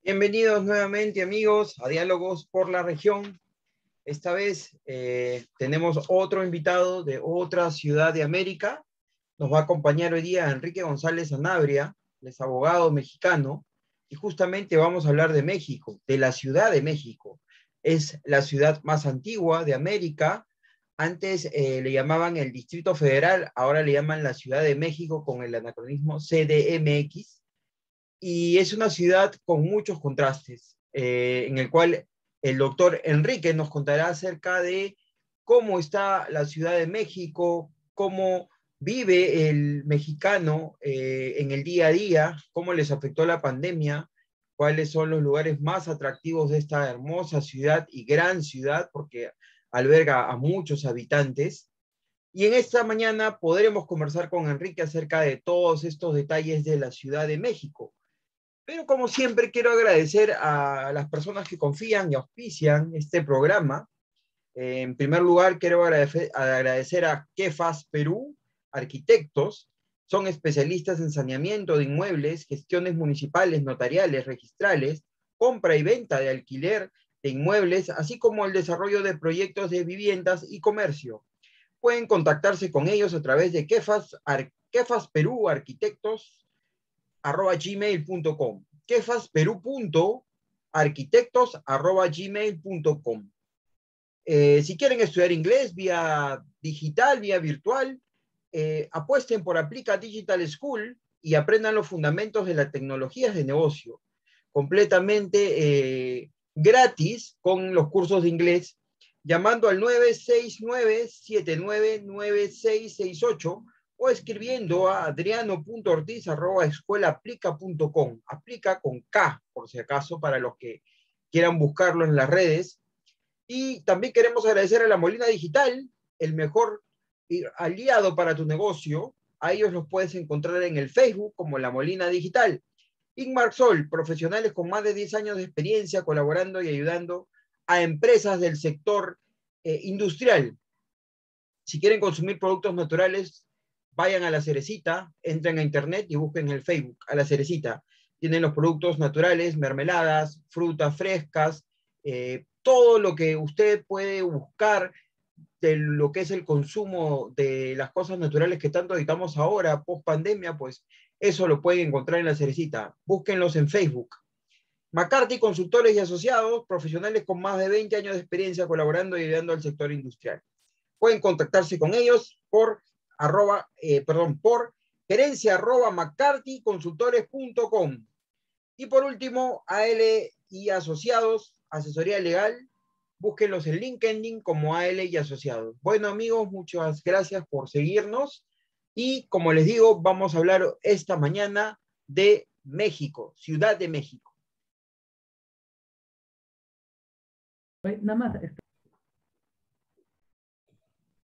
Bienvenidos nuevamente, amigos, a Diálogos por la Región. Esta vez tenemos otro invitado de otra ciudad de América. Nos va a acompañar hoy día Enrique González Sanabria, él es abogado mexicano, y justamente vamos a hablar de México, de la Ciudad de México. Es la ciudad más antigua de América. Antes le llamaban el Distrito Federal, ahora le llaman la Ciudad de México con el anacronismo CDMX, y es una ciudad con muchos contrastes, en el cual el doctor Enrique nos contará acerca de cómo está la Ciudad de México, cómo vive el mexicano en el día a día, cómo les afectó la pandemia, cuáles son los lugares más atractivos de esta hermosa ciudad y gran ciudad, porque alberga a muchos habitantes. Y en esta mañana podremos conversar con Enrique acerca de todos estos detalles de la Ciudad de México. Pero como siempre, quiero agradecer a las personas que confían y auspician este programa. En primer lugar, quiero agradecer a Kefas Perú, arquitectos. Son especialistas en saneamiento de inmuebles, gestiones municipales, notariales, registrales, compra y venta de alquiler de inmuebles, así como el desarrollo de proyectos de viviendas y comercio. Pueden contactarse con ellos a través de Kefas Perú Arquitectos @gmail.com, kefasperú.arquitectos@gmail.com. Si quieren estudiar inglés vía digital, vía virtual, apuesten por Aplica Digital School y aprendan los fundamentos de las tecnologías de negocio, completamente gratis con los cursos de inglés, llamando al 969-799668 o escribiendo a adriano.ortiz@escuelaaplica.com. Aplica con K, por si acaso, para los que quieran buscarlo en las redes. Y también queremos agradecer a La Molina Digital, el mejor aliado para tu negocio. A ellos los puedes encontrar en el Facebook como La Molina Digital. Inmar Sol, profesionales con más de 10 años de experiencia colaborando y ayudando a empresas del sector industrial. Si quieren consumir productos naturales, vayan a La Cerecita, entren a internet y busquen en el Facebook a La Cerecita. Tienen los productos naturales, mermeladas, frutas frescas, todo lo que usted puede buscar de lo que es el consumo de las cosas naturales que tanto editamos ahora, post pandemia, pues eso lo pueden encontrar en La Cerecita. Búsquenlos en Facebook. McCarthy Consultores y Asociados, profesionales con más de 20 años de experiencia colaborando y ayudando al sector industrial. Pueden contactarse con ellos por gerencia@mccarthyconsultores.com. Y por último, AL y Asociados, asesoría legal. Búsquenlos en LinkedIn como AL y Asociados. Bueno, amigos, muchas gracias por seguirnos. Y como les digo, vamos a hablar esta mañana de México, Ciudad de México. Nada más.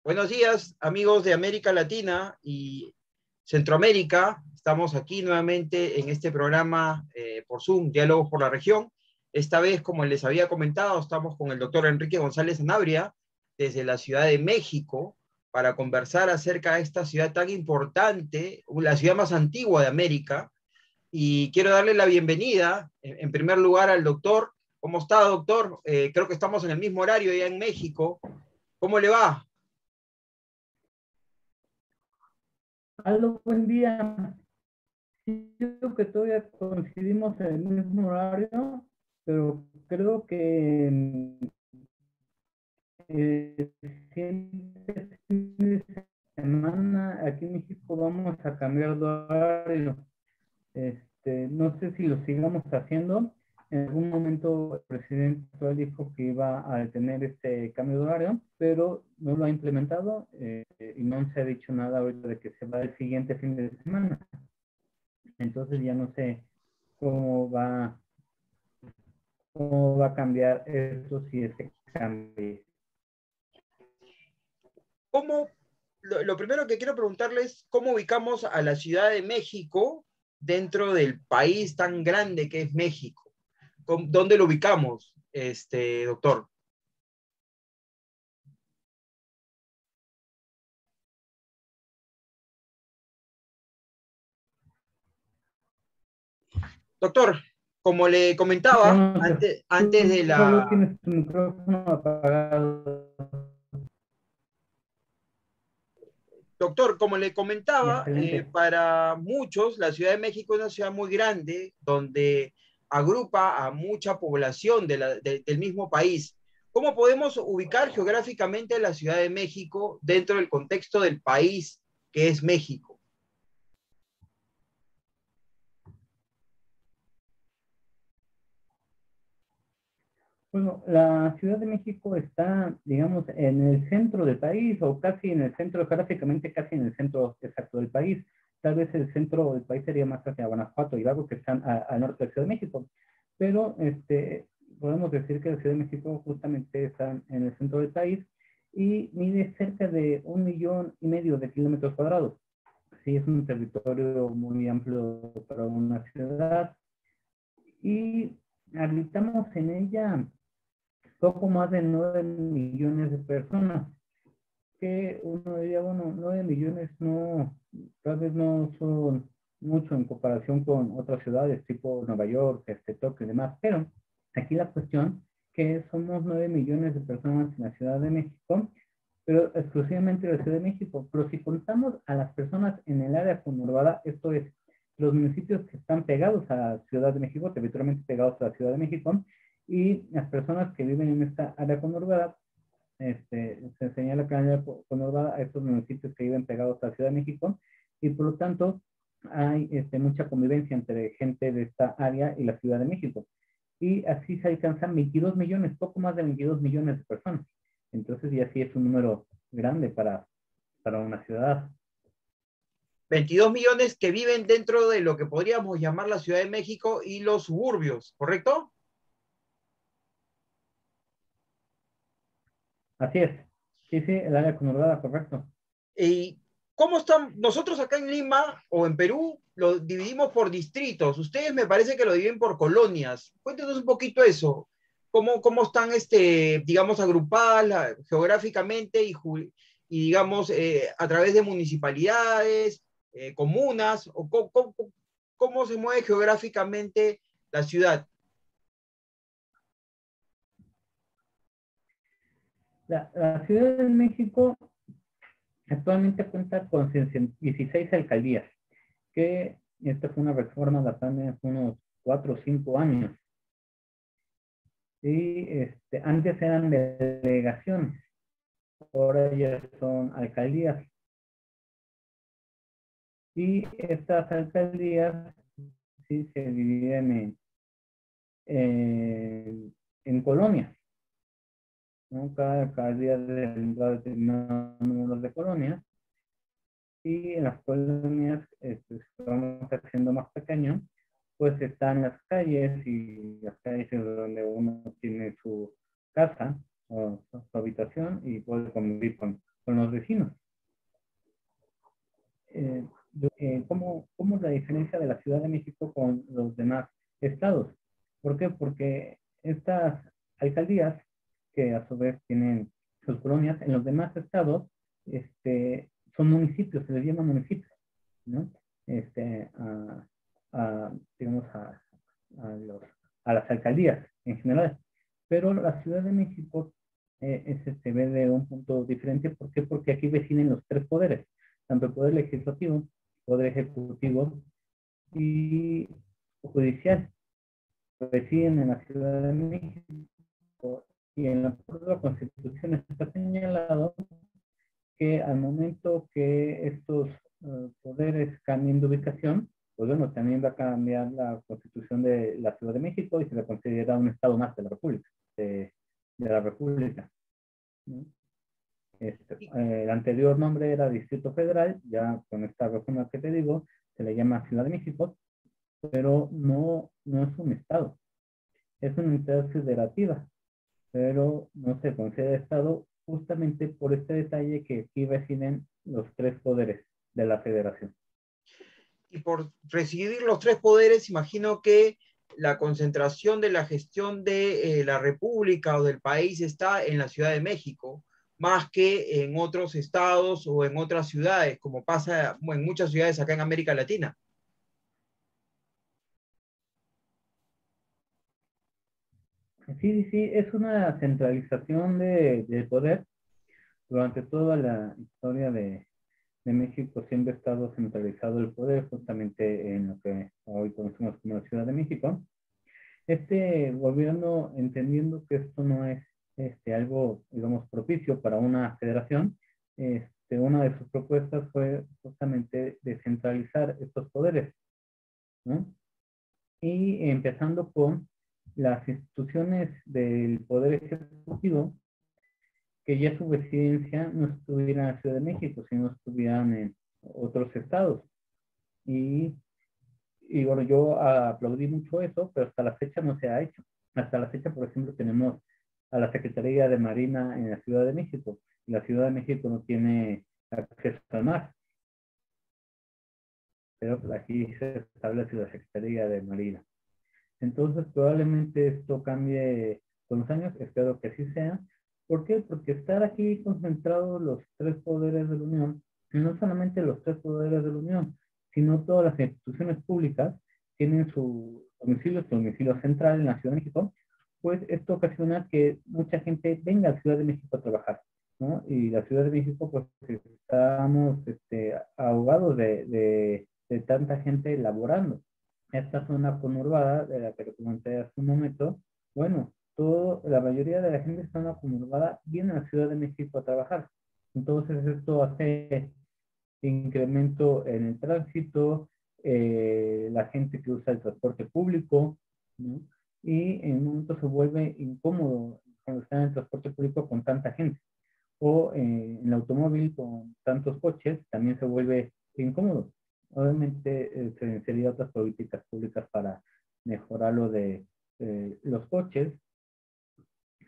Buenos días, amigos de América Latina y Centroamérica. Estamos aquí nuevamente en este programa por Zoom, Diálogos por la Región. Esta vez, como les había comentado, estamos con el doctor Enrique González Sanabria desde la Ciudad de México para conversar acerca de esta ciudad tan importante, la ciudad más antigua de América. Y quiero darle la bienvenida, en primer lugar, al doctor. ¿Cómo está, doctor? Creo que estamos en el mismo horario ya en México. ¿Cómo le va? Aldo, buen día. Sí, creo que todavía coincidimos en el mismo horario, pero creo que el siguiente fin de semana aquí en México vamos a cambiar de horario. No sé si lo sigamos haciendo. En algún momento el presidente actual dijo que iba a detener este cambio de horario, pero no lo ha implementado y no se ha dicho nada ahorita de que se va el siguiente fin de semana. Entonces ya no sé cómo va, cómo va a cambiar eso si es que cambie. Lo primero que quiero preguntarles, ¿cómo ubicamos a la Ciudad de México dentro del país tan grande que es México? ¿Dónde lo ubicamos, doctor? Doctor, como le comentaba Bueno, antes de solo la... tienes tu micrófono apagado. Doctor, como le comentaba, Excelente. para muchos la Ciudad de México es una ciudad muy grande donde agrupa a mucha población del mismo país. ¿Cómo podemos ubicar geográficamente la Ciudad de México dentro del contexto del país que es México? Bueno, la Ciudad de México está, digamos, en el centro del país o casi en el centro, geográficamente casi en el centro exacto del país. Tal vez el centro del país sería más hacia Guanajuato y Hidalgo, que están al norte de la Ciudad de México. Pero podemos decir que la Ciudad de México justamente está en el centro del país y mide cerca de 1,5 millones de kilómetros cuadrados. Sí, es un territorio muy amplio para una ciudad y habitamos en ella poco más de 9 millones de personas, que uno diría, bueno, 9 millones no, tal vez no son mucho en comparación con otras ciudades tipo Nueva York, Tokio y demás, pero aquí la cuestión que somos 9 millones de personas en la Ciudad de México, pero exclusivamente en la Ciudad de México, pero si contamos a las personas en el área conurbada, esto es, los municipios que están pegados a la Ciudad de México, territorialmente pegados a la Ciudad de México, y las personas que viven en esta área conurbada, se señala que área conurbada a estos municipios que viven pegados a la Ciudad de México, y por lo tanto hay mucha convivencia entre gente de esta área y la Ciudad de México. Y así se alcanzan 22 millones, poco más de 22 millones de personas. Entonces ya sí es un número grande para una ciudad. 22 millones que viven dentro de lo que podríamos llamar la Ciudad de México y los suburbios, ¿correcto? Así es. Sí, sí, el área conurbada, correcto. ¿Y cómo están? Nosotros acá en Lima o en Perú lo dividimos por distritos. Ustedes me parece que lo dividen por colonias. Cuéntenos un poquito eso. ¿Cómo están, digamos, agrupadas geográficamente y digamos, a través de municipalidades, comunas? O cómo se mueve geográficamente la ciudad? La Ciudad de México actualmente cuenta con 16 alcaldías, que esta fue una reforma de hace unos 4 o 5 años. Y antes eran delegaciones, ahora ya son alcaldías. Y estas alcaldías sí se dividen en colonias, ¿no? Cada alcaldía va determinado número de colonias, y en las colonias se van haciendo más pequeños, pues están las calles, y las calles es donde uno tiene su casa o su habitación y puede convivir con los vecinos. Eh, ¿Cómo es la diferencia de la Ciudad de México con los demás estados? ¿Por qué? Porque estas alcaldías, que a su vez tienen sus colonias, en los demás estados son municipios, se les llama municipios, ¿no? Este, a, digamos, a las alcaldías en general. Pero la Ciudad de México se ve de un punto diferente. ¿Por qué? Porque aquí residen los tres poderes, tanto el poder legislativo, poder ejecutivo y judicial. Residen en la Ciudad de México, y en la propia Constitución está señalado que al momento que estos poderes cambien de ubicación, pues bueno, también va a cambiar la Constitución de la Ciudad de México y se le considera un estado más de la República, de la República, ¿no? El anterior nombre era Distrito Federal, ya con esta reforma que te digo, se le llama Ciudad de México, pero no es un estado, es una entidad federativa, pero no se considera estado justamente por este detalle que aquí residen los tres poderes de la federación. Y por recibir los tres poderes, imagino que la concentración de la gestión de la República o del país está en la Ciudad de México, más que en otros estados o en otras ciudades, como pasa en muchas ciudades acá en América Latina. Sí, sí, sí, es una centralización de poder. Durante toda la historia de México siempre ha estado centralizado el poder, justamente en lo que hoy conocemos como la Ciudad de México. Este gobierno, entendiendo que esto no es algo, digamos, propicio para una federación, una de sus propuestas fue justamente descentralizar estos poderes, ¿no? Y empezando con las instituciones del Poder Ejecutivo, que ya su residencia no estuviera en la Ciudad de México, sino estuvieran en otros estados. Y, y bueno, yo aplaudí mucho eso, pero hasta la fecha no se ha hecho. Hasta la fecha, por ejemplo, tenemos a la Secretaría de Marina en la Ciudad de México. Y la Ciudad de México no tiene acceso al mar, pero aquí se establece la Secretaría de Marina. Entonces, probablemente esto cambie con los años, espero que así sea. ¿Por qué? Porque estar aquí concentrados los tres poderes de la Unión, y no solamente los tres poderes de la Unión, sino todas las instituciones públicas tienen su domicilio central en la Ciudad de México, pues esto ocasiona que mucha gente venga a la Ciudad de México a trabajar, ¿no? Y la Ciudad de México, pues estamos ahogados de tanta gente laborando. Esta zona conurbada de la que te comenté hace un momento, bueno, la mayoría de la gente de zona conurbada viene a la Ciudad de México a trabajar. Entonces esto hace incremento en el tránsito, la gente que usa el transporte público, ¿no? Y en un momento se vuelve incómodo cuando está en el transporte público con tanta gente. O en el automóvil con tantos coches también se vuelve incómodo. Obviamente se necesitarían otras políticas públicas para mejorar lo de los coches.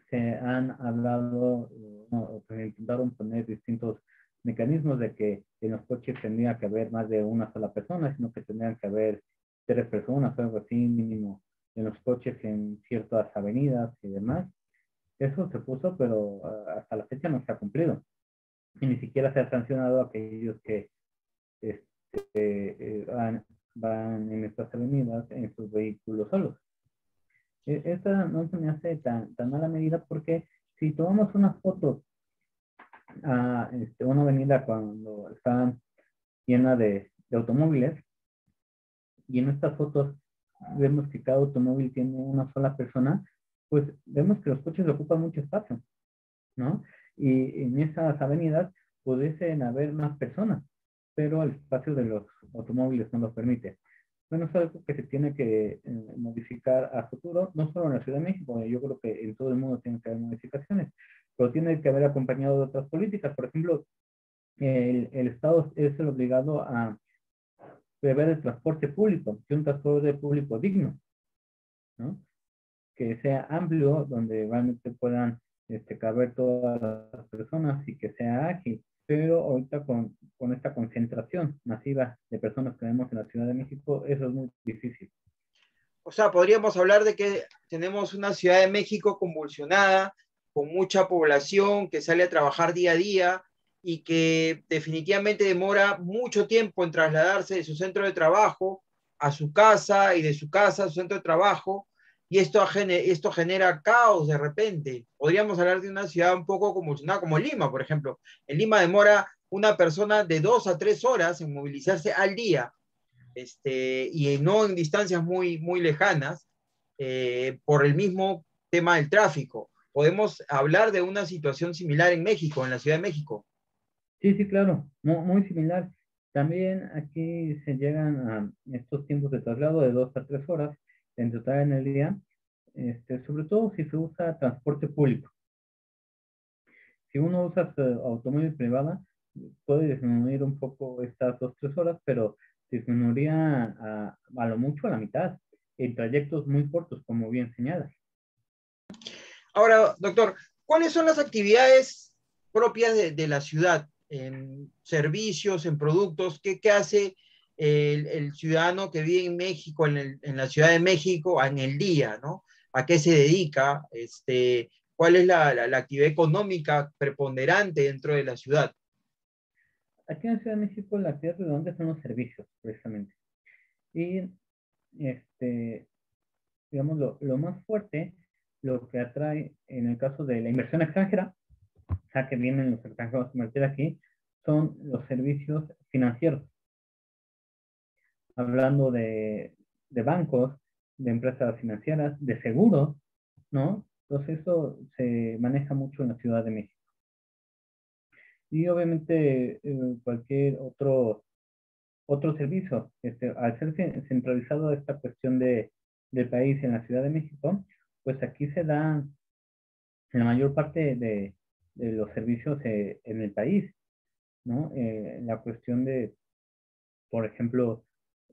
Se han hablado, no, se intentaron poner distintos mecanismos de que en los coches tendría que haber más de una sola persona, sino que tendrían que haber tres personas, algo así mínimo, en los coches en ciertas avenidas y demás. Eso se puso, pero hasta la fecha no se ha cumplido. Y ni siquiera se ha sancionado a aquellos que este, van en estas avenidas en sus vehículos solos. Esta no se me hace tan mala medida porque si tomamos una foto a una avenida cuando está llena de automóviles y en estas fotos vemos que cada automóvil tiene una sola persona, pues vemos que los coches ocupan mucho espacio, ¿no? Y en esas avenidas pudiesen haber más personas, pero el espacio de los automóviles no lo permite. Bueno, es algo que se tiene que modificar a futuro, no solo en la Ciudad de México, yo creo que en todo el mundo tiene que haber modificaciones, pero tiene que haber acompañado de otras políticas. Por ejemplo, el Estado es el obligado a prever el transporte público, que un transporte público digno, ¿no? Que sea amplio, donde realmente puedan caber todas las personas y que sea ágil. Pero ahorita con esta concentración masiva de personas que vemos en la Ciudad de México, eso es muy difícil. O sea, podríamos hablar de que tenemos una Ciudad de México convulsionada, con mucha población que sale a trabajar día a día y que definitivamente demora mucho tiempo en trasladarse de su centro de trabajo a su casa y de su casa a su centro de trabajo. Y esto genera caos de repente. Podríamos hablar de una ciudad un poco convulsionada como Lima, por ejemplo. En Lima demora una persona de 2 a 3 horas en movilizarse al día, y no en distancias muy lejanas, por el mismo tema del tráfico. Podemos hablar de una situación similar en México, en la Ciudad de México. Sí, sí, claro, muy similar. También aquí se llegan a estos tiempos de traslado de 2 a 3 horas en total en el día, sobre todo si se usa transporte público. Si uno usa su automóvil privada, puede disminuir un poco estas 2, 3 horas, pero disminuiría a lo mucho a la mitad en trayectos muy cortos, como bien señalas. Ahora, doctor, ¿cuáles son las actividades propias de la ciudad en servicios, en productos? ¿Qué hace el ciudadano que vive en México, en la Ciudad de México, en el día, ¿no? ¿A qué se dedica? ¿Cuál es la actividad económica preponderante dentro de la ciudad? Aquí en la Ciudad de México, la actividad redonda son los servicios, precisamente. Y, este, digamos, lo más fuerte lo que atrae en el caso de la inversión extranjera, a que vienen los extranjeros a invertir aquí, son los servicios financieros. Hablando de bancos, de empresas financieras, de seguros, ¿no? Entonces eso se maneja mucho en la Ciudad de México. Y obviamente cualquier otro servicio, al ser centralizado esta cuestión del país en la Ciudad de México, pues aquí se da la mayor parte de los servicios en el país, ¿no? La cuestión de, por ejemplo,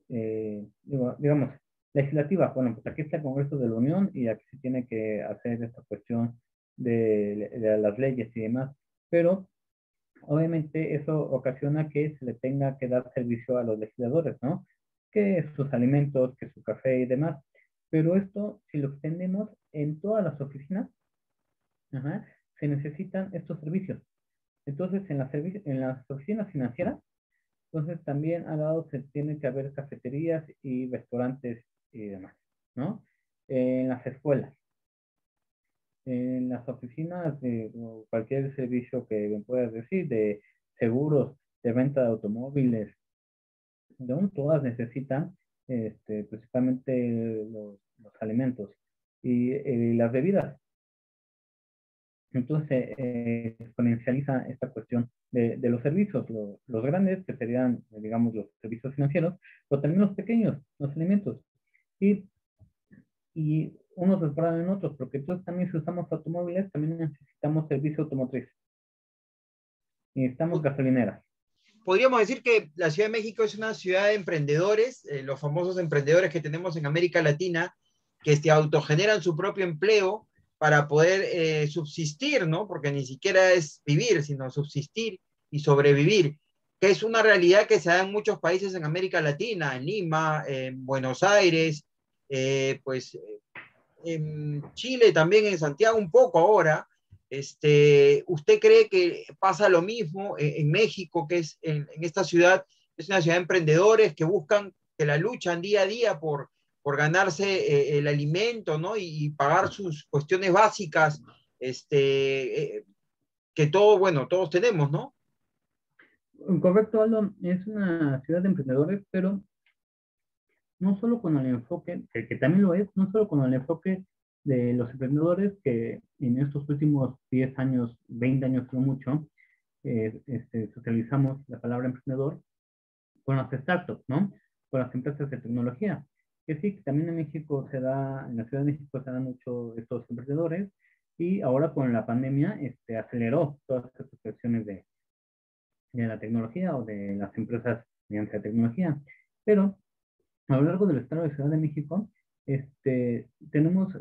digamos, legislativa. Bueno, pues aquí está el Congreso de la Unión y aquí se tiene que hacer esta cuestión de las leyes y demás. Pero obviamente eso ocasiona que se le tenga que dar servicio a los legisladores, ¿no? Que sus alimentos, que su café y demás. Pero esto, si lo extendemos en todas las oficinas, ajá, se necesitan estos servicios. Entonces, en las oficinas financieras, entonces también al lado se tiene que haber cafeterías y restaurantes y demás, ¿no? En las escuelas, en las oficinas de cualquier servicio que me puedas decir, de seguros, de venta de automóviles, ¿no? Todas necesitan principalmente los alimentos y las bebidas. Entonces, exponencializa esta cuestión de los servicios, los grandes, que serían, digamos, los servicios financieros, pero también los pequeños, los alimentos. Y, y unos reparan en otros, porque entonces también si usamos automóviles, también necesitamos servicio automotriz. Necesitamos gasolineras. Podríamos decir que la Ciudad de México es una ciudad de emprendedores, los famosos emprendedores que tenemos en América Latina, que autogeneran su propio empleo para poder subsistir, ¿no? Porque ni siquiera es vivir, sino subsistir y sobrevivir, que es una realidad que se da en muchos países en América Latina, en Lima, en Buenos Aires, pues en Chile también, en Santiago un poco ahora. ¿Usted cree que pasa lo mismo en México, que es en esta ciudad, es una ciudad de emprendedores que buscan, que la luchan día a día por ganarse el alimento, ¿no? Y pagar sus cuestiones básicas, que todo, bueno, todos tenemos, ¿no? Correcto, Aldo, es una ciudad de emprendedores, pero no solo con el enfoque, que también lo es, no solo con el enfoque de los emprendedores que en estos últimos 10 años, 20 años no mucho, socializamos la palabra emprendedor con las startups, ¿no? Con las empresas de tecnología. Que sí, que también en México se da, en la Ciudad de México se dan mucho estos emprendedores y ahora con la pandemia aceleró todas estas cuestiones de la tecnología o de las empresas mediante la tecnología. Pero a lo largo del estado de Ciudad de México, tenemos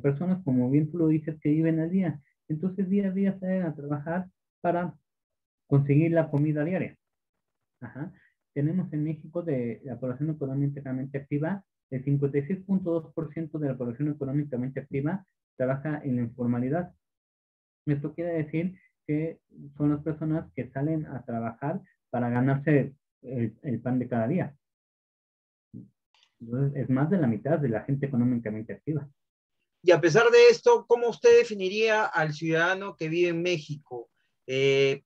personas, como bien tú lo dices, que viven al día. Entonces, día a día salen a trabajar para conseguir la comida diaria. Ajá. Tenemos en México de la población económicamente activa, el 56.2% de la población económicamente activa trabaja en la informalidad. Esto quiere decir que son las personas que salen a trabajar para ganarse el pan de cada día. Entonces, es más de la mitad de la gente económicamente activa. Y a pesar de esto, ¿cómo usted definiría al ciudadano que vive en México?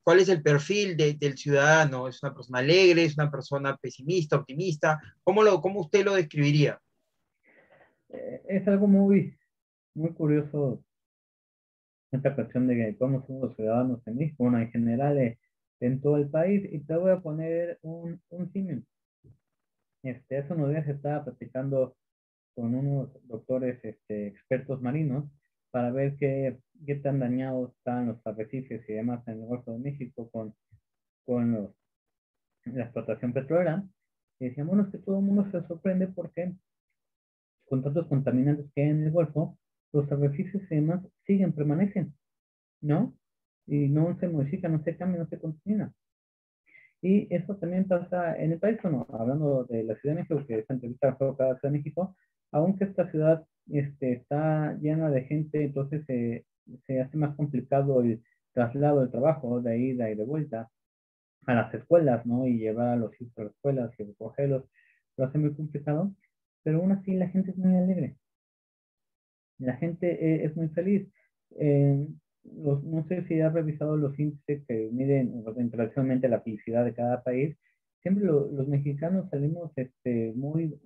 ¿Cuál es el perfil del ciudadano? ¿Es una persona alegre? ¿Es una persona pesimista, optimista? ¿Cómo usted lo describiría? Es algo muy curioso esta cuestión de que cómo somos los ciudadanos en México, bueno, en general en todo el país. Y te voy a poner un símil. Hace unos días estaba platicando con unos doctores expertos marinos para ver qué tan dañados están los arrecifes y demás en el Golfo de México con la explotación petrolera. Y decían, bueno, es que todo el mundo se sorprende porque con tantos contaminantes que hay en el Golfo, los arrecifes y demás permanecen, ¿no? Y no se modifican, no se cambian, no se contaminan. Y eso también pasa en el país, bueno, hablando de la Ciudad de México, que esta entrevista fue para la Ciudad de México, aunque esta ciudad está llena de gente, entonces se hace más complicado el traslado del trabajo, de ida y de vuelta a las escuelas, ¿no? Y llevar a los hijos a las escuelas y recogerlos, lo hace muy complicado, pero aún así la gente es muy alegre. La gente es muy feliz. No sé si has revisado los índices que miden internacionalmente la felicidad de cada país. Siempre los mexicanos salimos muy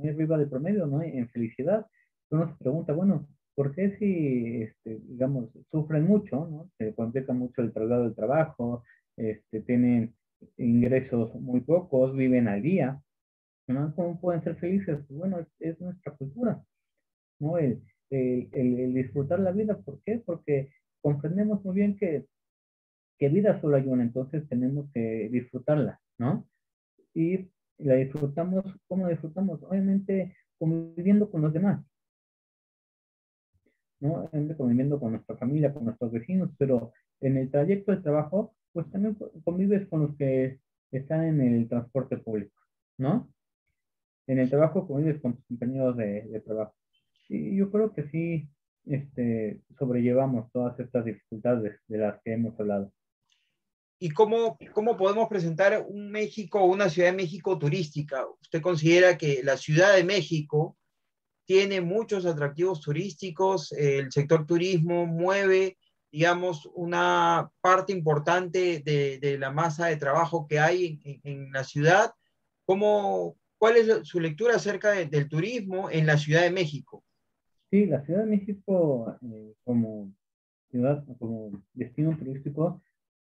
arriba del promedio, ¿no? En felicidad. Uno se pregunta, bueno, ¿por qué si, digamos, sufren mucho, ¿no? Se complica mucho el traslado del trabajo, tienen ingresos muy pocos, viven al día, ¿no? ¿Cómo pueden ser felices? Pues bueno, es nuestra cultura, ¿no? El disfrutar la vida. ¿Por qué? Porque comprendemos muy bien que vida solo hay una, entonces tenemos que disfrutarla, ¿no? Y la disfrutamos, ¿cómo la disfrutamos? Obviamente conviviendo con los demás, ¿no? Obviamente conviviendo con nuestra familia, con nuestros vecinos, pero en el trayecto del trabajo, pues también convives con los que están en el transporte público, ¿no? En el trabajo convives con tus compañeros de trabajo. Y yo creo que sí, sobrellevamos todas estas dificultades de las que hemos hablado. ¿Y cómo podemos presentar un México o una Ciudad de México turística? ¿Usted considera que la Ciudad de México tiene muchos atractivos turísticos? El sector turismo mueve, digamos, una parte importante de la masa de trabajo que hay en la ciudad. ¿Cuál es su lectura acerca del turismo en la Ciudad de México? Sí, la Ciudad de México como ciudad, como destino turístico,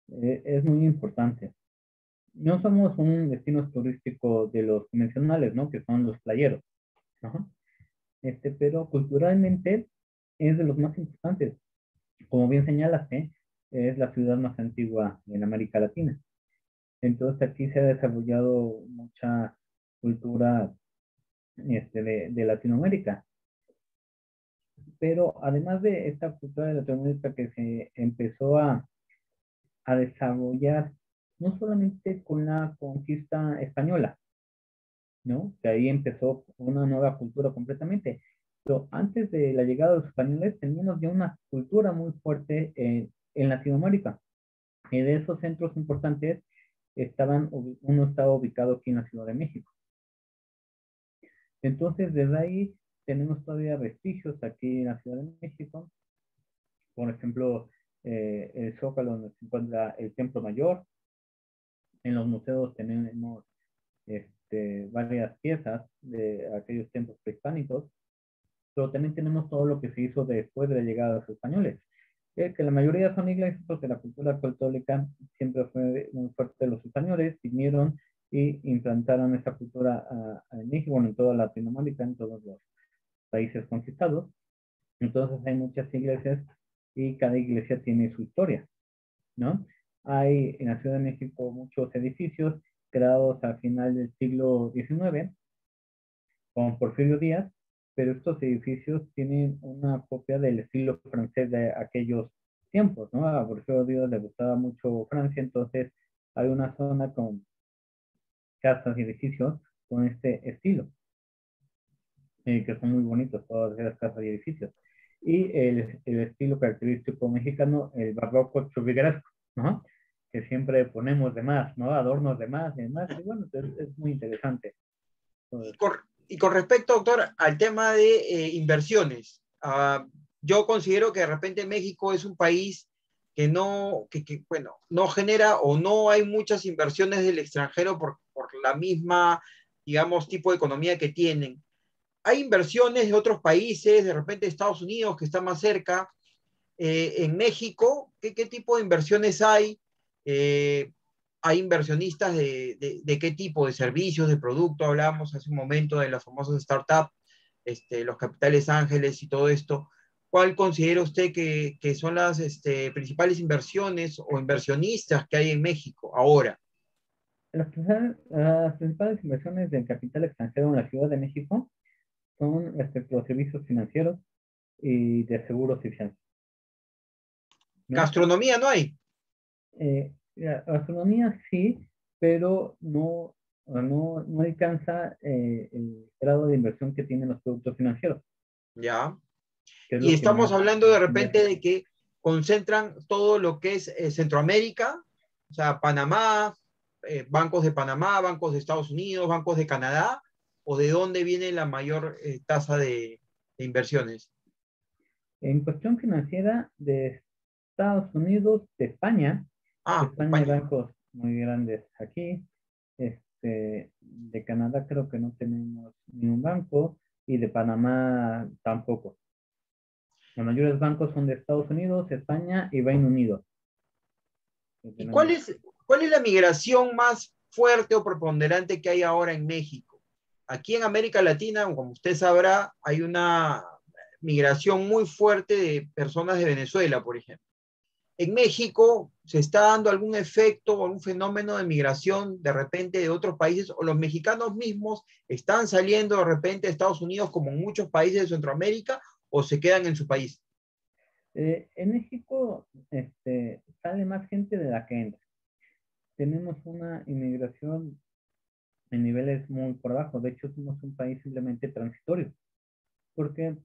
es muy importante. No somos un destino turístico de los convencionales, ¿no? Que son los playeros, ¿no? Pero culturalmente es de los más importantes. Como bien señalaste, es la ciudad más antigua en América Latina. Entonces aquí se ha desarrollado mucha cultura de Latinoamérica. Pero además de esta cultura de Latinoamérica que se empezó a desarrollar no solamente con la conquista española, ¿no? Que ahí empezó una nueva cultura completamente. Pero antes de la llegada de los españoles teníamos ya una cultura muy fuerte en Latinoamérica. Y de esos centros importantes uno estaba ubicado aquí en la Ciudad de México. Entonces, desde ahí tenemos todavía vestigios aquí en la Ciudad de México. Por ejemplo, el Zócalo, donde se encuentra el Templo Mayor. En los museos tenemos varias piezas de aquellos templos prehispánicos, pero también tenemos todo lo que se hizo después de la llegada de los españoles, que la mayoría son iglesias porque la cultura católica siempre fue muy fuerte de los españoles, vinieron y implantaron esa cultura en México, bueno, en toda Latinoamérica, en todos los países conquistados. Entonces hay muchas iglesias y cada iglesia tiene su historia, ¿no? Hay en la Ciudad de México muchos edificios creados al final del siglo XIX, con Porfirio Díaz, pero estos edificios tienen una copia del estilo francés de aquellos tiempos, ¿no? A Porfirio Díaz le gustaba mucho Francia, entonces hay una zona con casas y edificios con este estilo, que son muy bonitos todas esas casas y edificios. Y el estilo característico mexicano, el barroco churrigueresco, ¿no? Que siempre ponemos de más, ¿no? Adornos de más y demás, y bueno, es muy interesante. Y con respecto, doctor, al tema de inversiones, yo considero que de repente México es un país bueno, no genera o no hay muchas inversiones del extranjero por la misma, digamos, tipo de economía que tienen. Hay inversiones de otros países, de repente Estados Unidos, que está más cerca. En México, ¿qué tipo de inversiones hay? ¿Hay inversionistas de qué tipo de servicios, de producto? Hablábamos hace un momento de las famosas startups, los capitales ángeles y todo esto. ¿Cuál considera usted que son las principales inversiones o inversionistas que hay en México ahora? Las principales inversiones del capital extranjero en la Ciudad de México son los servicios financieros y de seguros y fianzas, ¿no? Gastronomía no hay. La gastronomía sí, pero no alcanza el grado de inversión que tienen los productos financieros, Ya. que es Y lo que estamos más hablando de repente invierte. de que concentran todo lo que es Centroamérica, o sea, Panamá, bancos de Panamá, bancos de Estados Unidos, bancos de Canadá, o de dónde viene la mayor tasa de inversiones. En cuestión financiera de Estados Unidos, de España, Ah, hay España. bancos muy grandes aquí. De Canadá creo que no tenemos ni un banco y de Panamá tampoco. Los mayores bancos son de Estados Unidos, España y Reino Unido. ¿Y Tenemos. cuál es la migración más fuerte o preponderante que hay ahora en México? Aquí en América Latina, como usted sabrá, hay una migración muy fuerte de personas de Venezuela, por ejemplo. En México se está dando algún efecto o algún fenómeno de migración de repente de otros países, o los mexicanos mismos están saliendo de repente de Estados Unidos como en muchos países de Centroamérica, o se quedan en su país. En México sale más gente de la que entra. Tenemos una inmigración en niveles muy por abajo. De hecho, somos un país simplemente transitorio, porque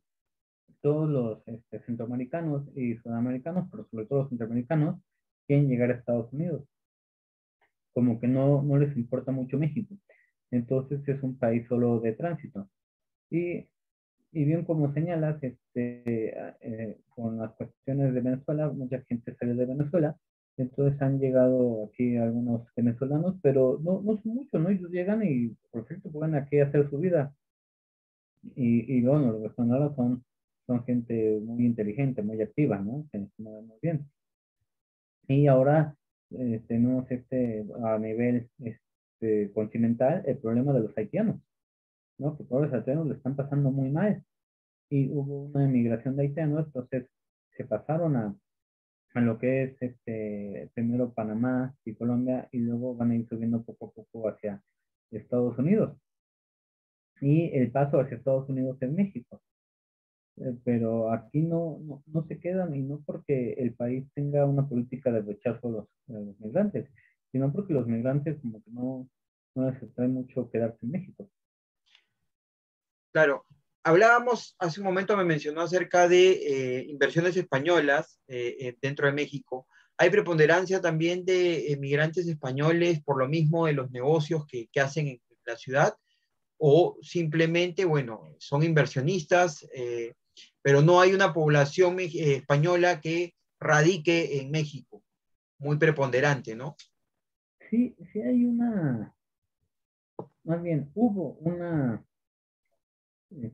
todos los centroamericanos y sudamericanos, pero sobre todo los centroamericanos, quieren llegar a Estados Unidos. Como que no les importa mucho México. Entonces es un país solo de tránsito. Y, y bien como señalas, con las cuestiones de Venezuela, mucha gente sale de Venezuela, entonces han llegado aquí algunos venezolanos, pero no son muchos, ¿no? Ellos llegan y perfecto, pueden aquí hacer su vida. Y bueno, los venezolanos son gente muy inteligente, muy activa, ¿no? Que se mueven muy bien. Y ahora tenemos a nivel continental el problema de los haitianos, ¿no? Que todos los haitianos le están pasando muy mal. Y hubo una emigración de haitianos, entonces se pasaron a lo que es primero Panamá y Colombia, y luego van a ir subiendo poco a poco hacia Estados Unidos. Y el paso hacia Estados Unidos es México. Pero aquí no se quedan, y no porque el país tenga una política de rechazo a los migrantes, sino porque los migrantes como que no les atrae mucho quedarse en México. Claro, hablábamos hace un momento, me mencionó acerca de inversiones españolas dentro de México. ¿Hay preponderancia también de migrantes españoles por lo mismo de los negocios que hacen en la ciudad? ¿O simplemente, bueno, son inversionistas, pero no hay una población española que radique en México? Muy preponderante, ¿no? Sí hay más bien hubo una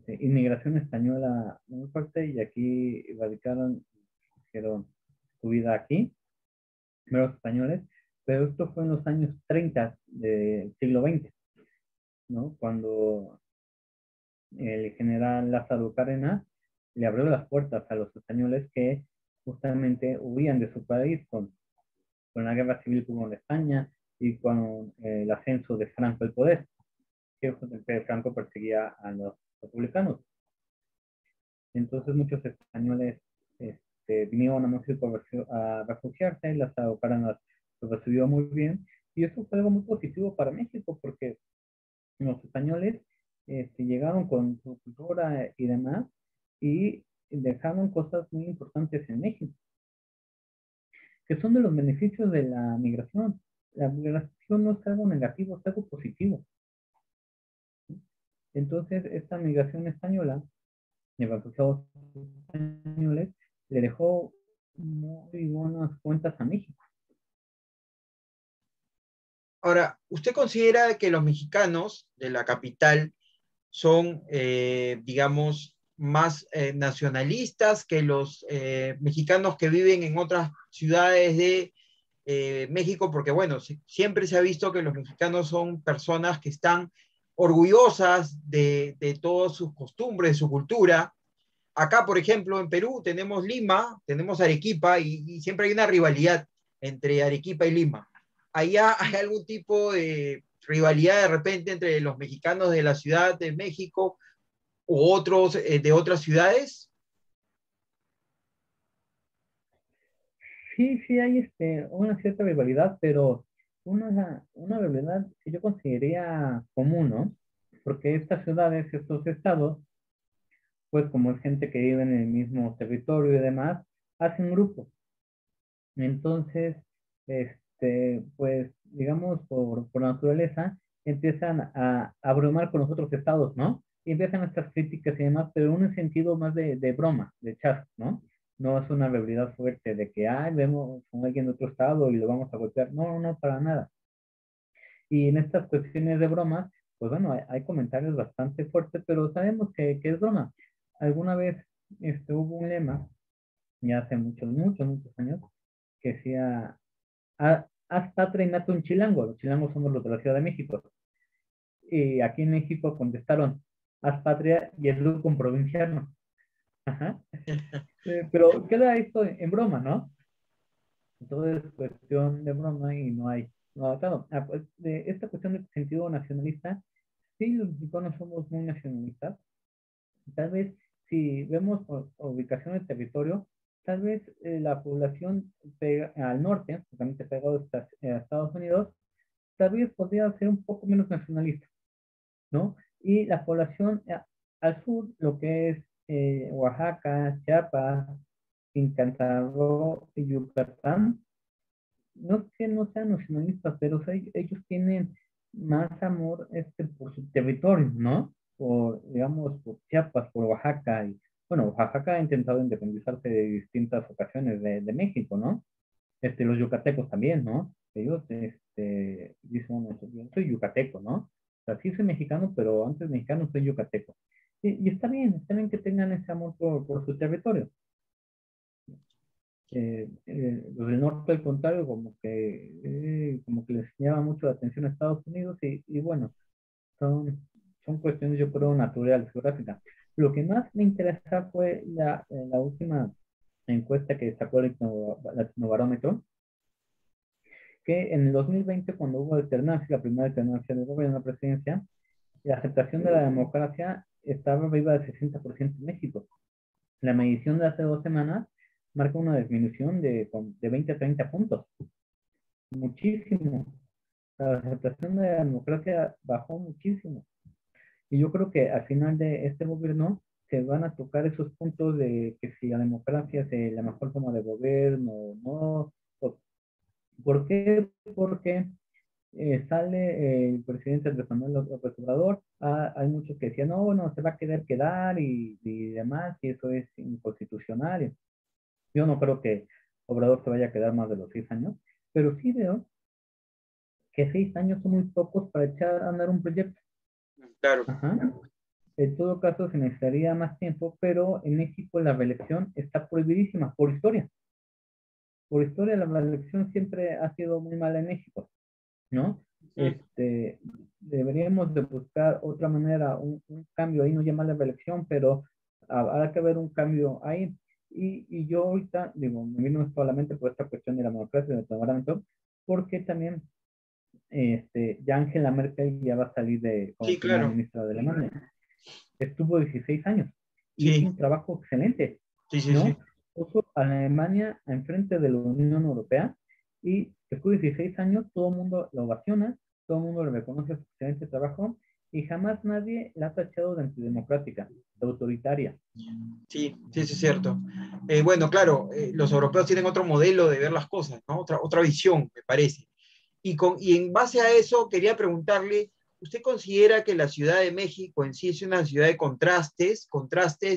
inmigración española muy fuerte, y aquí radicaron, hicieron su vida aquí, primeros españoles, pero esto fue en los años 30 del siglo XX, ¿no? Cuando el general Lázaro Cárdenas le abrió las puertas a los españoles que justamente huían de su país con la guerra civil que hubo en España y con el ascenso de Franco al poder, que Franco perseguía a los republicanos. Entonces muchos españoles vinieron a México a refugiarse, y Lázaro Cárdenas los recibió muy bien, y eso fue algo muy positivo para México, porque los españoles llegaron con su cultura y demás, y dejaron cosas muy importantes en México, que son de los beneficios de la migración. La migración no es algo negativo, es algo positivo. Entonces, esta migración española, de refugiados españoles, le dejó muy buenas cuentas a México. Ahora, ¿usted considera que los mexicanos de la capital son, digamos, más nacionalistas que los mexicanos que viven en otras ciudades de México? Porque, bueno, siempre se ha visto que los mexicanos son personas que están orgullosas de todas sus costumbres, de su cultura. Acá, por ejemplo, en Perú tenemos Lima, tenemos Arequipa, y siempre hay una rivalidad entre Arequipa y Lima. ¿Allá hay algún tipo de rivalidad de repente entre los mexicanos de la Ciudad de México u otros de otras ciudades? Sí hay una cierta rivalidad, pero una rivalidad que yo consideraría común, ¿no? Porque estas ciudades, estos estados, pues como es gente que vive en el mismo territorio y demás, hacen grupos. Entonces, pues, digamos, por naturaleza, empiezan a abrumar con los otros estados, ¿no? y empiezan estas críticas y demás, pero en un sentido más de broma, de chasco, ¿no? No es una realidad fuerte de que, ay, vemos con alguien de otro estado y lo vamos a golpear. No, no, para nada. Y en estas cuestiones de broma, pues bueno, hay comentarios bastante fuertes, pero sabemos que es broma. Alguna vez hubo un lema, ya hace muchos, muchos, muchos años, que decía, haz patria y nata un chilango. Los chilangos somos los de la Ciudad de México. Y aquí en México contestaron, haz patria y educa un provinciano. Ajá. Pero queda esto en broma, ¿no? Todo es cuestión de broma y no hay. No, claro, pues, de esta cuestión de sentido nacionalista, sí, los mexicanos somos muy nacionalistas. Tal vez si vemos ubicación del territorio, tal vez la población al norte, totalmente pegado a Estados Unidos, tal vez podría ser un poco menos nacionalista, ¿no? Y la población al sur, lo que es Oaxaca, Chiapas, Quintana Roo y Yucatán, no es que no sean nacionalistas, pero o sea, ellos tienen más amor por su territorio, ¿no? Por, digamos, por Chiapas, por Oaxaca. Y, bueno, Oaxaca ha intentado independizarse de distintas ocasiones de México, ¿no? Los yucatecos también, ¿no? Ellos dicen, bueno, yo soy yucateco, ¿no? O sea, sí soy mexicano, pero antes mexicano soy yucateco. Y está bien que tengan ese amor por su territorio. Los del norte, al contrario, como que les llama mucho la atención a Estados Unidos y bueno, son cuestiones, yo creo, naturales, geográficas. Lo que más me interesa fue la última encuesta que sacó el Latinobarómetro, que en el 2020, cuando hubo alternancia, la primera alternancia del gobierno a la presidencia, la aceptación de la democracia estaba arriba del 60% en México. La medición de hace 2 semanas marca una disminución de 20 a 30 puntos. Muchísimo. La aceptación de la democracia bajó muchísimo. Y yo creo que al final de este gobierno se van a tocar esos puntos de que si la democracia es la mejor forma de gobierno o no. ¿Por qué? Porque sale el presidente Andrés Manuel López Obrador. Hay muchos que decían, no, bueno, se va a querer quedar y demás, y eso es inconstitucional. Yo no creo que Obrador se vaya a quedar más de los 6 años, pero sí veo que 6 años son muy pocos para echar a andar un proyecto. Claro. Ajá. En todo caso, se necesitaría más tiempo, pero en México la reelección está prohibidísima por historia. Por historia, la reelección siempre ha sido muy mala en México, ¿no? Deberíamos de buscar otra manera, un cambio ahí, no llamarle reelección, pero habrá que ver un cambio ahí. Y yo ahorita, digo, me vino solamente por esta cuestión de la democracia y del parlamento, porque también ya Angela Merkel ya va a salir como Sí, primera claro. ministra de Alemania. Estuvo 16 años y hizo Sí, un trabajo excelente, sí, sí, sí. ¿no? Puso a Alemania enfrente de la Unión Europea y después de 16 años todo el mundo lo ovaciona, todo el mundo le reconoce su excelente trabajo y jamás nadie la ha tachado de antidemocrática, de autoritaria. Sí, sí, eso es cierto. Bueno, claro, los europeos tienen otro modelo de ver las cosas, ¿no? Otra visión, me parece. Y en base a eso, quería preguntarle, ¿usted considera que la Ciudad de México en sí es una ciudad de contrastes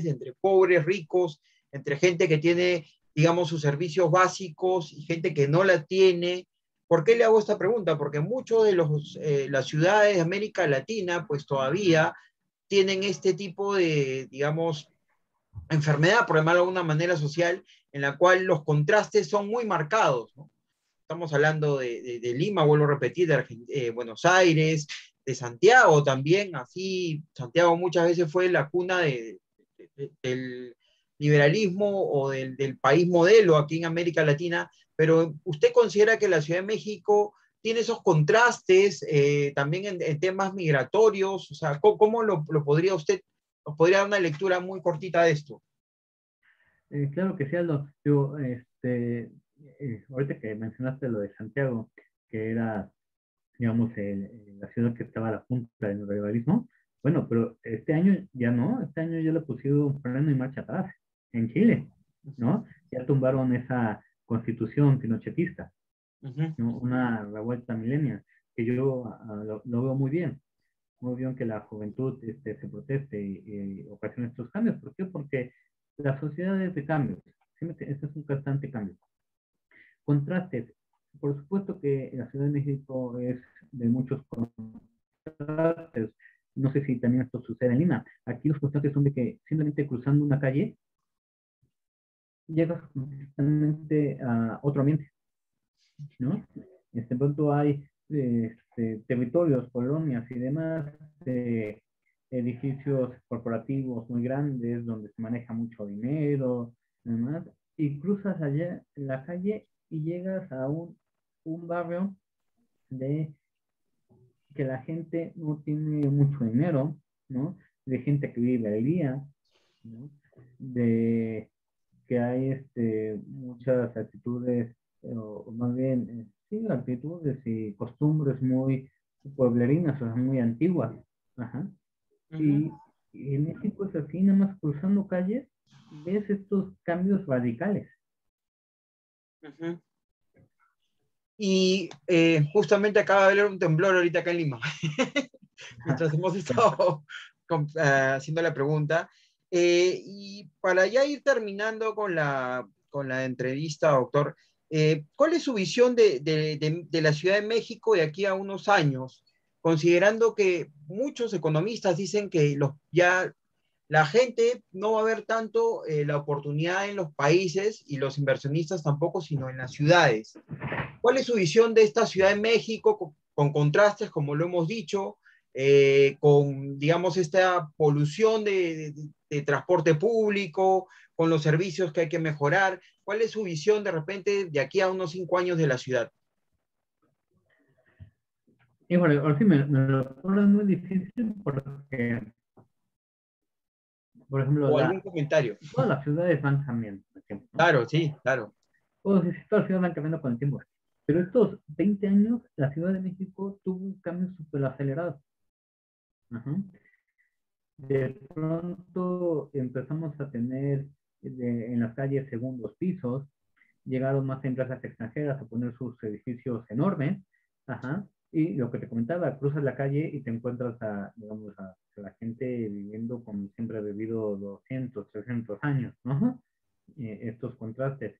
entre pobres, ricos, entre gente que tiene, digamos, sus servicios básicos y gente que no la tiene? ¿Por qué le hago esta pregunta? Porque muchos de las ciudades de América Latina, pues todavía tienen este tipo de, digamos, enfermedad, por llamarlo de alguna manera social, en la cual los contrastes son muy marcados, ¿no? Estamos hablando de Lima, vuelvo a repetir, de Buenos Aires, de Santiago también, así Santiago muchas veces fue la cuna del liberalismo o del país modelo aquí en América Latina, pero ¿usted considera que la Ciudad de México tiene esos contrastes también en temas migratorios? O sea, ¿cómo lo podría usted, nos podría dar una lectura muy cortita de esto? Claro que sí, Aldo. Digo, ahorita que mencionaste lo de Santiago, que era, digamos, la ciudad que estaba a la punta del liberalismo, bueno, pero este año ya no, este año ya le pusieron un freno y marcha atrás en Chile, ¿no? Ya tumbaron esa constitución pinochetista, Uh -huh. ¿no? Una revuelta milenial, que yo lo veo muy bien. muy bien que la juventud se proteste y ocasione estos cambios. ¿Por qué? Porque la sociedad es de cambios. Este es un constante cambio. Contrastes. Por supuesto que la Ciudad de México es de muchos contrastes. No sé si también esto sucede en Lima. Aquí los contrastes son de que simplemente cruzando una calle llegas completamente a otro ambiente, ¿no? Pronto hay territorios, colonias y demás, edificios corporativos muy grandes donde se maneja mucho dinero, demás, y cruzas allá la calle y llegas a un barrio de que la gente no tiene mucho dinero, ¿no? De gente que vive al día, ¿no? De que hay muchas actitudes, o más bien, sí, actitudes y costumbres muy pueblerinas, o sea, muy antiguas. Ajá. Ujú, Y, y en México es así, nada más cruzando calles, ves estos cambios radicales. ujú. Y justamente acaba de haber un temblor ahorita acá en Lima, mientras hemos estado haciendo la pregunta. Y para ya ir terminando con la entrevista, doctor, ¿cuál es su visión de la Ciudad de México de aquí a unos años? Considerando que muchos economistas dicen que ya la gente no va a ver tanto la oportunidad en los países y los inversionistas tampoco, sino en las ciudades. ¿Cuál es su visión de esta Ciudad de México con contrastes, como lo hemos dicho, con, digamos, esta polución de transporte público, con los servicios que hay que mejorar? ¿Cuál es su visión de repente de aquí a unos 5 años de la ciudad? Y bueno, ahora sí me lo ponen muy difícil porque, por ejemplo, ¿O algún comentario? todas las ciudades van cambiando con el tiempo, ¿no? Claro, sí, claro. Todas las ciudades van cambiando con el tiempo. Pero estos 20 años, la Ciudad de México tuvo un cambio súper acelerado. Ajá. De pronto empezamos a tener en las calles segundos pisos, llegaron más empresas extranjeras a poner sus edificios enormes, ajá, y lo que te comentaba, cruzas la calle y te encuentras digamos, a la gente viviendo como siempre ha vivido 200, 300 años, ¿no? Estos contrastes.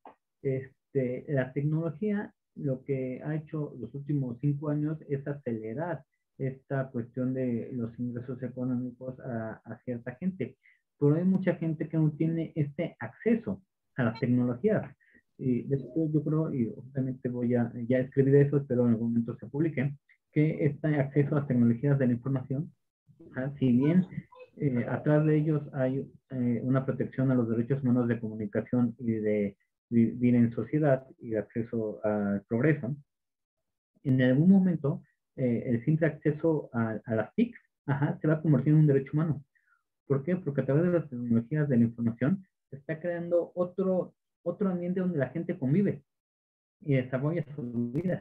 La tecnología lo que ha hecho los últimos 5 años es acelerar esta cuestión de los ingresos económicos a cierta gente. Pero hay mucha gente que no tiene este acceso a las tecnologías. Y después yo creo, y obviamente voy a ya escribir eso, espero en algún momento se publique, que este acceso a las tecnologías de la información, si bien atrás de ellos hay una protección a los derechos humanos de comunicación y de vivir en sociedad y de acceso al progreso, en algún momento el simple acceso a las TIC se va a convertir en un derecho humano. ¿Por qué? Porque a través de las tecnologías de la información se está creando otro ambiente donde la gente convive y desarrolla su vida.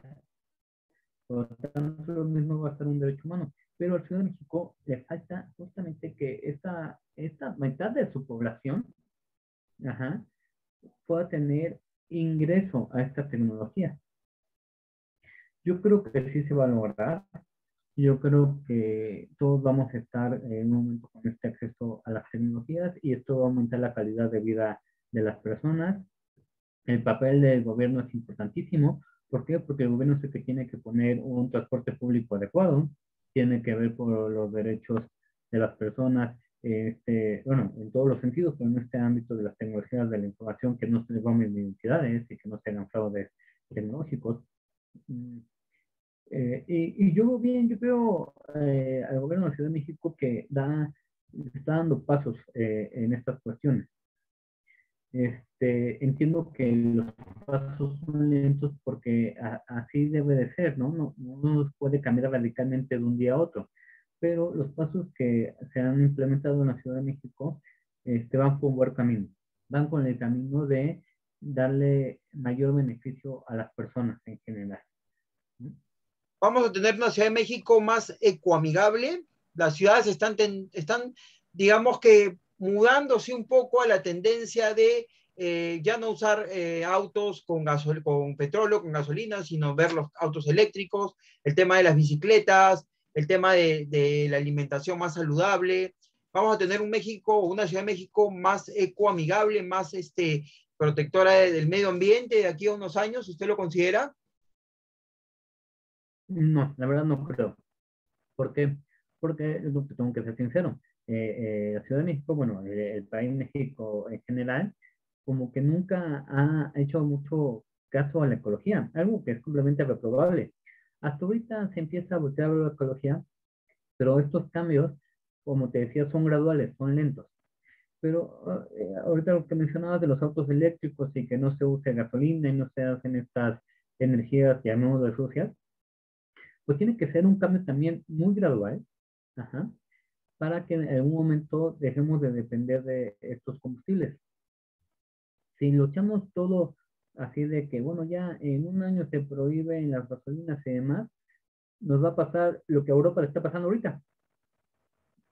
Por lo tanto, lo mismo va a ser un derecho humano. Pero al Ciudad de México le falta justamente que esta mitad de su población ajá, pueda tener ingreso a esta tecnología. Yo creo que sí se va a lograr. Yo creo que todos vamos a estar en un momento con este acceso a las tecnologías y esto va a aumentar la calidad de vida de las personas. El papel del gobierno es importantísimo. ¿Por qué? Porque el gobierno es el que tiene que poner un transporte público adecuado, tiene que ver por los derechos de las personas, bueno, en todos los sentidos, pero en este ámbito de las tecnologías de la información, que no se roben identidades y que no se hagan fraudes tecnológicos. Mm, yo veo al gobierno de la Ciudad de México que está dando pasos en estas cuestiones. Entiendo que los pasos son lentos porque así debe de ser, ¿no? No nos puede cambiar radicalmente de un día a otro, pero los pasos que se han implementado en la Ciudad de México van por buen camino, van con el camino de darle mayor beneficio a las personas en general. Vamos a tener una Ciudad de México más ecoamigable. Las ciudades están, digamos que, mudándose un poco a la tendencia de ya no usar autos con petróleo, con gasolina, sino ver los autos eléctricos, el tema de las bicicletas, el tema de la alimentación más saludable. Vamos a tener un México, una Ciudad de México más ecoamigable, más protectora del medio ambiente de aquí a unos años. ¿Usted lo considera? No, la verdad no creo. ¿Por qué? Porque tengo que ser sincero. La Ciudad de México, bueno, el país México en general, como que nunca ha hecho mucho caso a la ecología, algo que es completamente reprobable. Hasta ahorita se empieza a voltear a ver la ecología, pero estos cambios, como te decía, son graduales, son lentos. Pero ahorita lo que mencionabas de los autos eléctricos y que no se use gasolina y no se hacen estas energías, llamémoslo sucias, pues tiene que ser un cambio también muy gradual, ajá, para que en algún momento dejemos de depender de estos combustibles. Si lo echamos todo así de que, bueno, ya en un año se prohíben las gasolinas y demás, nos va a pasar lo que a Europa le está pasando ahorita.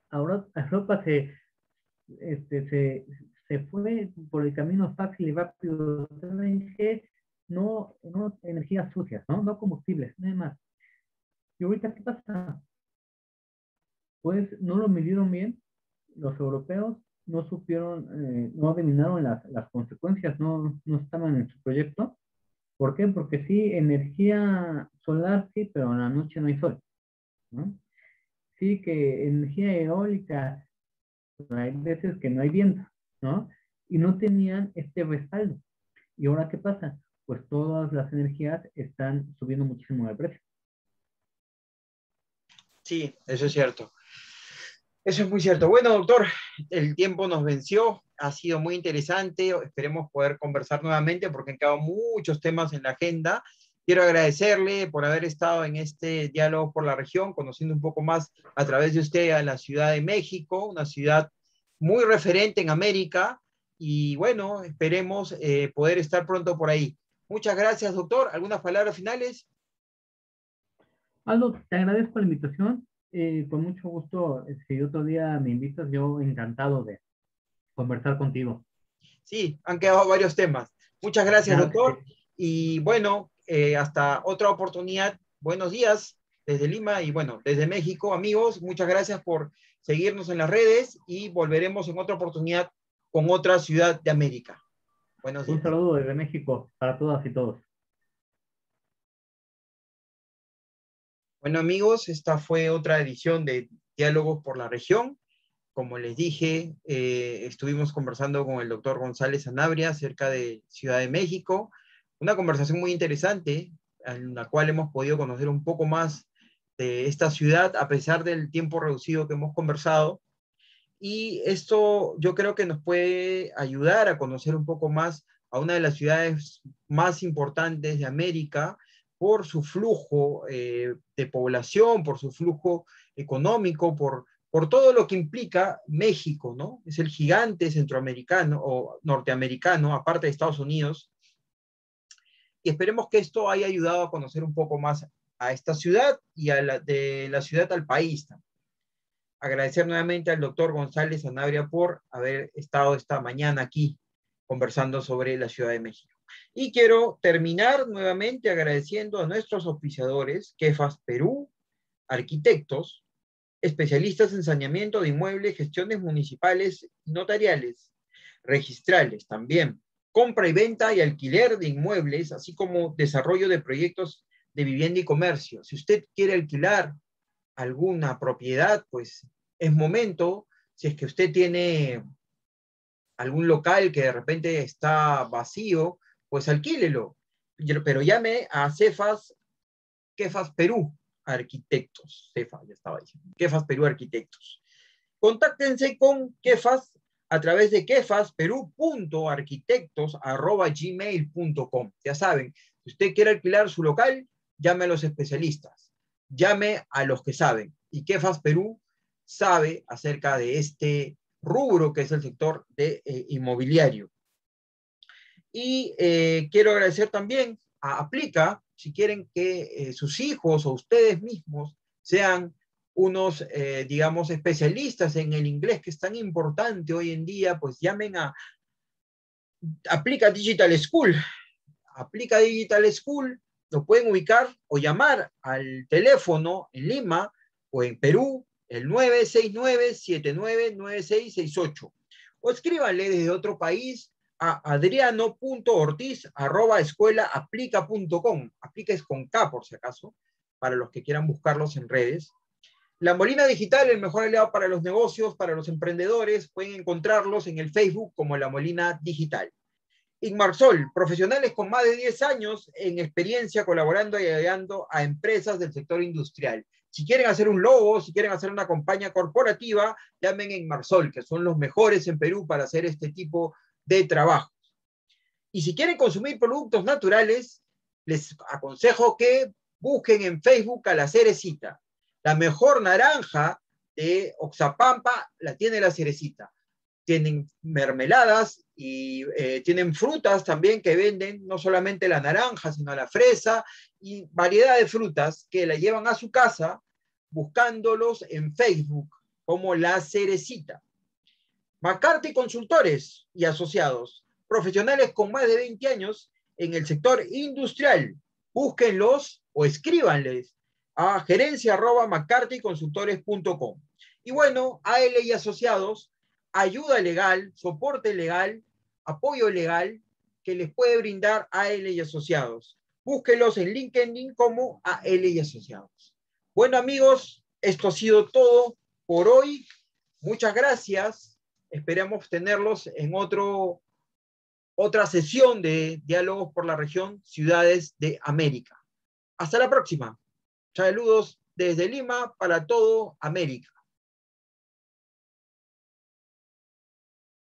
Ahora Europa se fue por el camino fácil y rápido. No energías sucias, ¿no? No combustibles, nada más. ¿Y ahorita qué pasa? Pues no lo midieron bien los europeos, no supieron, no adivinaron las consecuencias, no estaban en su proyecto. ¿Por qué? Porque sí, energía solar sí, pero en la noche no hay sol, ¿no? Sí, que energía eólica, hay veces que no hay viento, ¿no? Y no tenían este respaldo. ¿Y ahora qué pasa? Pues todas las energías están subiendo muchísimo de precio. Sí, eso es cierto. Eso es muy cierto. Bueno, doctor, el tiempo nos venció. Ha sido muy interesante. Esperemos poder conversar nuevamente porque han quedado muchos temas en la agenda. Quiero agradecerle por haber estado en este diálogo por la región, conociendo un poco más a través de usted a la Ciudad de México, una ciudad muy referente en América. Y bueno, esperemos poder estar pronto por ahí. Muchas gracias, doctor. ¿Algunas palabras finales? Aldo, te agradezco la invitación. Con mucho gusto, si otro día me invitas, yo encantado de conversar contigo. Sí, han quedado varios temas. Muchas gracias, Claro que doctor. sí. Y bueno, hasta otra oportunidad. Buenos días desde Lima y bueno, desde México, amigos. Muchas gracias por seguirnos en las redes y volveremos en otra oportunidad con otra ciudad de América. Buenos Un días. saludo desde México para todas y todos. Bueno, amigos, esta fue otra edición de Diálogos por la Región. Como les dije, estuvimos conversando con el doctor González Sanabria acerca de Ciudad de México. Una conversación muy interesante en la cual hemos podido conocer un poco más de esta ciudad a pesar del tiempo reducido que hemos conversado. Y esto yo creo que nos puede ayudar a conocer un poco más a una de las ciudades más importantes de América por su flujo de población, por su flujo económico, por todo lo que implica México, ¿no? Es el gigante centroamericano o norteamericano, aparte de Estados Unidos, y esperemos que esto haya ayudado a conocer un poco más a esta ciudad y de la ciudad al país también. Agradecer nuevamente al doctor González Sanabria por haber estado esta mañana aquí conversando sobre la Ciudad de México. Y quiero terminar nuevamente agradeciendo a nuestros auspiciadores, Kefas Perú, arquitectos, especialistas en saneamiento de inmuebles, gestiones municipales y notariales, registrales también, compra y venta y alquiler de inmuebles, así como desarrollo de proyectos de vivienda y comercio. Si usted quiere alquilar alguna propiedad, pues es momento, si es que usted tiene algún local que de repente está vacío, pues alquílelo. Pero llame a Kefas Perú Arquitectos. Cefas, ya estaba diciendo. Kefas Perú Arquitectos. Contáctense con Kefas a través de kefasperú.arquitectos@gmail.com. Ya saben, si usted quiere alquilar su local, llame a los especialistas, llame a los que saben. Y Kefas Perú sabe acerca de este rubro que es el sector de, inmobiliario. Y quiero agradecer también a Aplica, si quieren que sus hijos o ustedes mismos sean unos, digamos, especialistas en el inglés que es tan importante hoy en día, pues llamen a Aplica Digital School. Aplica Digital School, lo pueden ubicar o llamar al teléfono en Lima o en Perú, el 969-799668. O escríbanle desde otro país a adriano.ortiz@escuelaaplica.com. Aplica es con K, por si acaso, para los que quieran buscarlos en redes. La Molina Digital, el mejor aliado para los negocios, para los emprendedores. Pueden encontrarlos en el Facebook como La Molina Digital. Inmarsol, profesionales con más de 10 años en experiencia colaborando y ayudando a empresas del sector industrial. Si quieren hacer un logo, si quieren hacer una campaña corporativa, llamen a Inmarsol, que son los mejores en Perú para hacer este tipo de trabajo. Y si quieren consumir productos naturales, les aconsejo que busquen en Facebook a La Cerecita. La mejor naranja de Oxapampa la tiene La Cerecita. Tienen mermeladas y tienen frutas también que venden, no solamente la naranja, sino la fresa y variedad de frutas que la llevan a su casa buscándolos en Facebook como La Cerecita. McCarthy Consultores y Asociados, profesionales con más de 20 años en el sector industrial. Búsquenlos o escríbanles a gerencia@mccarthyconsultores.com. Y bueno, AL y Asociados, ayuda legal, soporte legal, apoyo legal que les puede brindar AL y Asociados. Búsquenlos en LinkedIn como AL y Asociados. Bueno, amigos, esto ha sido todo por hoy. Muchas gracias. Esperamos tenerlos en otra sesión de Diálogos por la Región Ciudades de América. Hasta la próxima. Saludos desde Lima para todo América.